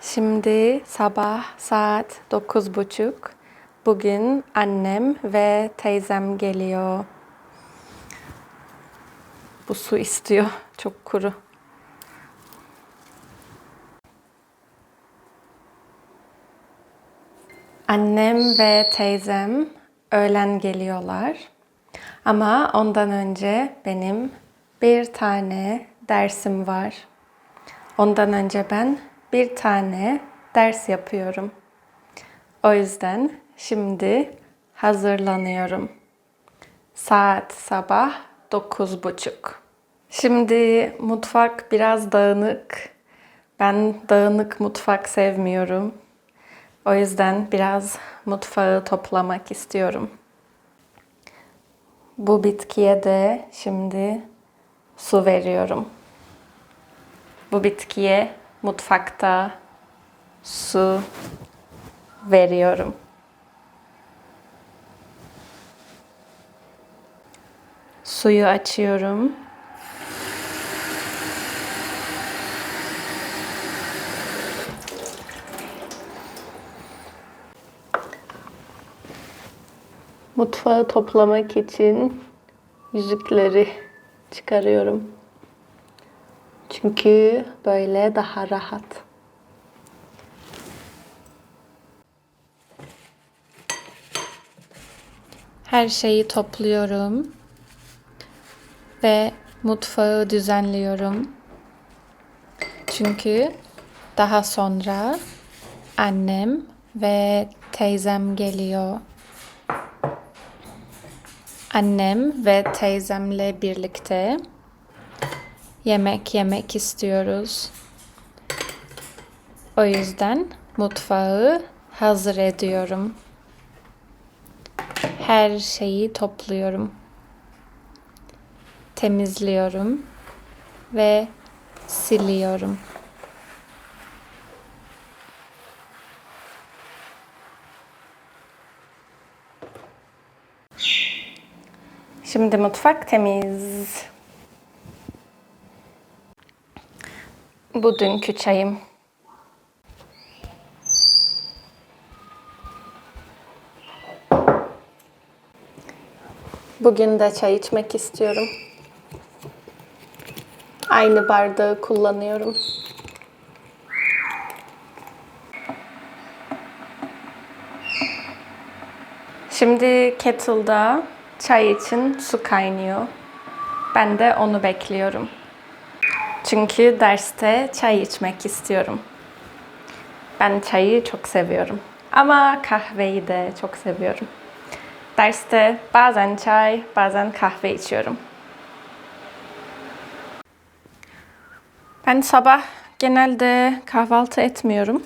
Şimdi sabah saat 9:30. Bugün annem ve teyzem geliyor. Bu su istiyor. Çok kuru. Annem ve teyzem öğlen geliyorlar. Ama ondan önce benim bir tane dersim var. Ondan önce ben bir tane ders yapıyorum. O yüzden şimdi hazırlanıyorum. Saat sabah 9:30. Şimdi mutfak biraz dağınık. Ben dağınık mutfak sevmiyorum. O yüzden biraz mutfağı toplamak istiyorum. Bu bitkiye de şimdi su veriyorum. Bu bitkiye mutfakta su veriyorum. Suyu açıyorum. Mutfağı toplamak için yüzükleri çıkarıyorum. Çünkü böyle daha rahat. Her şeyi topluyorum ve mutfağı düzenliyorum. Çünkü daha sonra annem ve teyzem geliyor. Annem ve teyzemle birlikte yemek yemek istiyoruz. O yüzden mutfağı hazır ediyorum. Her şeyi topluyorum. Temizliyorum ve siliyorum. Şimdi mutfak temiz. Bu dünkü çayım. Bugün de çay içmek istiyorum. Aynı bardağı kullanıyorum. Şimdi kettle'da çay için su kaynıyor. Ben de onu bekliyorum. Çünkü derste çay içmek istiyorum. Ben çayı çok seviyorum. Ama kahveyi de çok seviyorum. Derste bazen çay, bazen kahve içiyorum. Ben sabah genelde kahvaltı etmiyorum.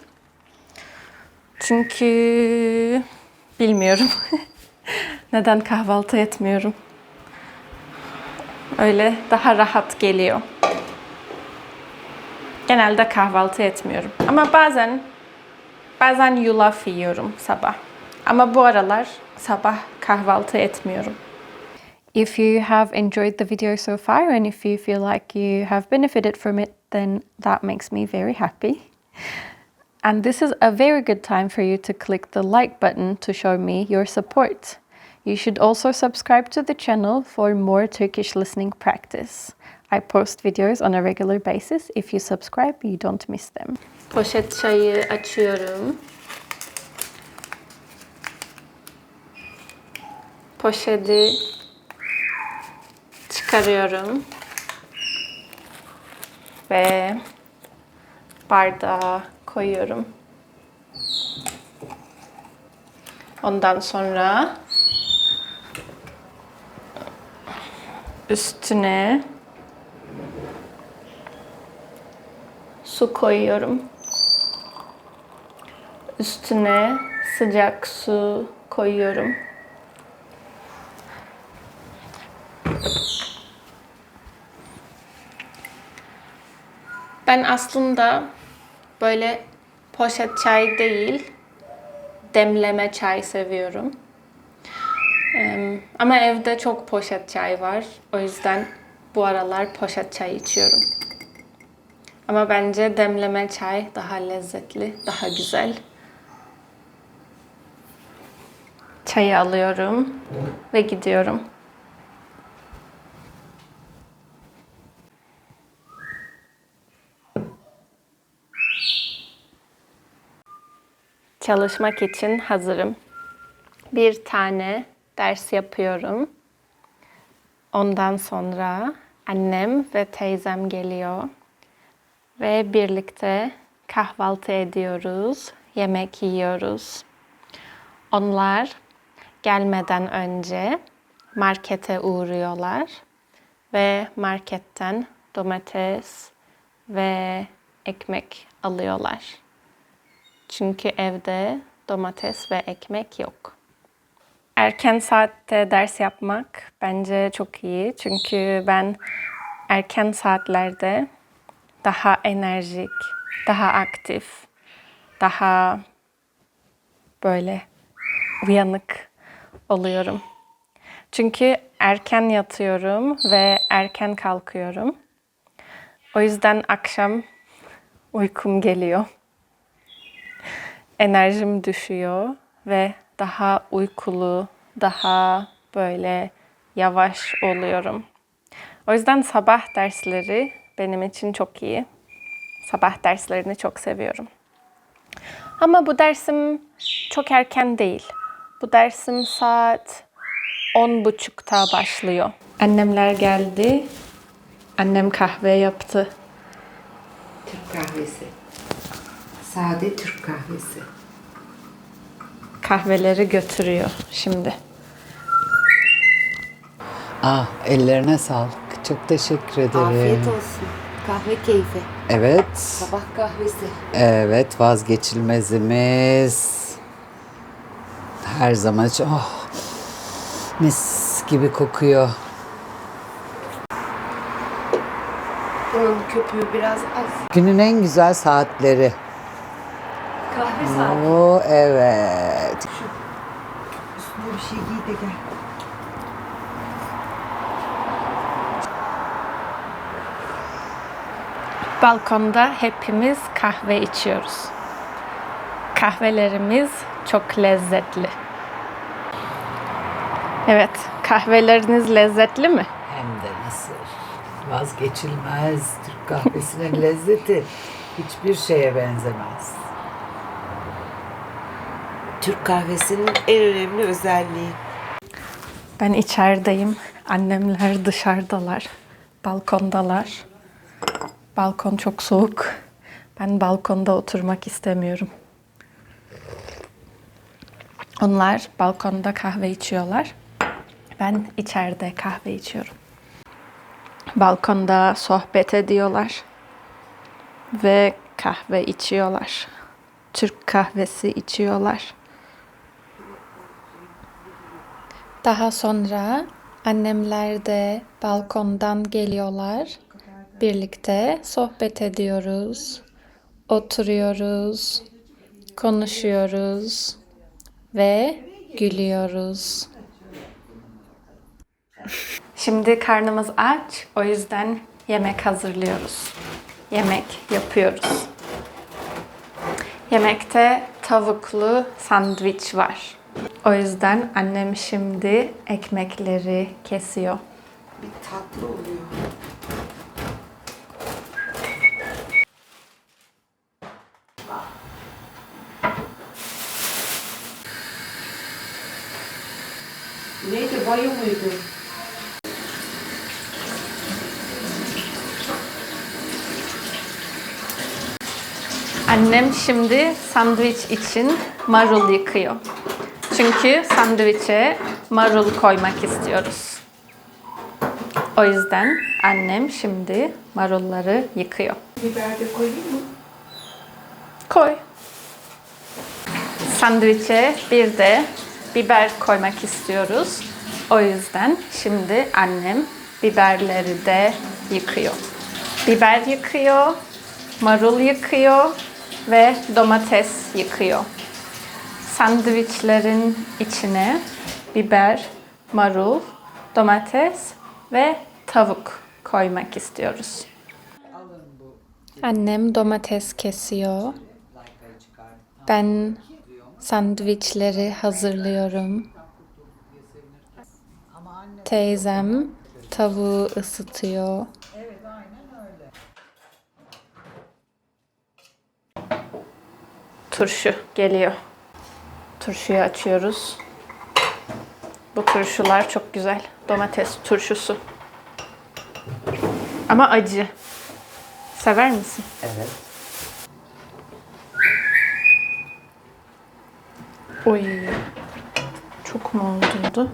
Çünkü bilmiyorum. Neden kahvaltı etmiyorum? Öyle daha rahat geliyor. Genelde kahvaltı etmiyorum. Ama bazen yulaf yiyorum sabah. Ama bu aralar sabah kahvaltı etmiyorum. If you have enjoyed the video so far and if you feel like you have benefited from it, then that makes me very happy. And this is a very good time for you to click the like button to show me your support. You should also subscribe to the channel for more Turkish listening practice. I post videos on a regular basis. If you subscribe, you don't miss them. Poşet çayı açıyorum. Poşeti çıkarıyorum. Ve bardağa koyuyorum. Ondan sonra üstüne su koyuyorum. Üstüne sıcak su koyuyorum. Ben aslında böyle poşet çay değil, demleme çay seviyorum. Ama evde çok poşet çay var. O yüzden bu aralar poşet çay içiyorum. Ama bence demleme çay daha lezzetli, daha güzel. Çayı alıyorum ve gidiyorum. Çalışmak için hazırım. Bir tane ders yapıyorum. Ondan sonra annem ve teyzem geliyor. Ve birlikte kahvaltı ediyoruz, yemek yiyoruz. Onlar gelmeden önce markete uğruyorlar ve marketten domates ve ekmek alıyorlar. Çünkü evde domates ve ekmek yok. Erken saatte ders yapmak bence çok iyi. Çünkü ben erken saatlerde daha enerjik, daha aktif, daha böyle uyanık oluyorum. Çünkü erken yatıyorum ve erken kalkıyorum. O yüzden akşam uykum geliyor. Enerjim düşüyor ve daha uykulu, daha böyle yavaş oluyorum. O yüzden sabah dersleri benim için çok iyi. Sabah derslerini çok seviyorum. Ama bu dersim çok erken değil. Bu dersim saat 10.30'da başlıyor. Annemler geldi. Annem kahve yaptı. Türk kahvesi. Sade Türk kahvesi. Kahveleri götürüyor şimdi. Ellerine sağlık. Çok teşekkür ederim. Afiyet olsun. Kahve keyfi. Evet. Sabah kahvesi. Evet, vazgeçilmezimiz. Her zaman için mis gibi kokuyor. Bunun köpüğü biraz az. Günün en güzel saatleri. Kahve saati. Oo, evet. Üstüne bir şey giy de gel. Balkonda hepimiz kahve içiyoruz. Kahvelerimiz çok lezzetli. Evet, kahveleriniz lezzetli mi? Hem de nasıl. Vazgeçilmez Türk kahvesinin lezzeti hiçbir şeye benzemez. Türk kahvesinin en önemli özelliği. Ben içerideyim. Annemler dışarıdalar. Balkondalar. Balkon çok soğuk. Ben balkonda oturmak istemiyorum. Onlar balkonda kahve içiyorlar. Ben içeride kahve içiyorum. Balkonda sohbet ediyorlar ve kahve içiyorlar. Türk kahvesi içiyorlar. Daha sonra annemler de balkondan geliyorlar. Birlikte sohbet ediyoruz, oturuyoruz, konuşuyoruz ve gülüyoruz. Şimdi karnımız aç, o yüzden yemek hazırlıyoruz. Yemek yapıyoruz. Yemekte tavuklu sandviç var. O yüzden annem şimdi ekmekleri kesiyor. Bir tatlı oluyor. Neydi? Bayu muydu? Annem şimdi sandviç için marul yıkıyor. Çünkü sandviçe marul koymak istiyoruz. O yüzden annem şimdi marulları yıkıyor. Biber de koyayım mı? Koy. Sandviçe bir de biber koymak istiyoruz. O yüzden şimdi annem biberleri de yıkıyor. Biber yıkıyor, marul yıkıyor ve domates yıkıyor. Sandviçlerin içine biber, marul, domates ve tavuk koymak istiyoruz. Annem domates kesiyor. Ben sandviçleri hazırlıyorum. Teyzem tavuğu ısıtıyor. Turşu geliyor. Turşuyu açıyoruz. Bu turşular çok güzel. Domates turşusu. Ama acı. Sever misin? Evet. Oy. Çok mu oldu?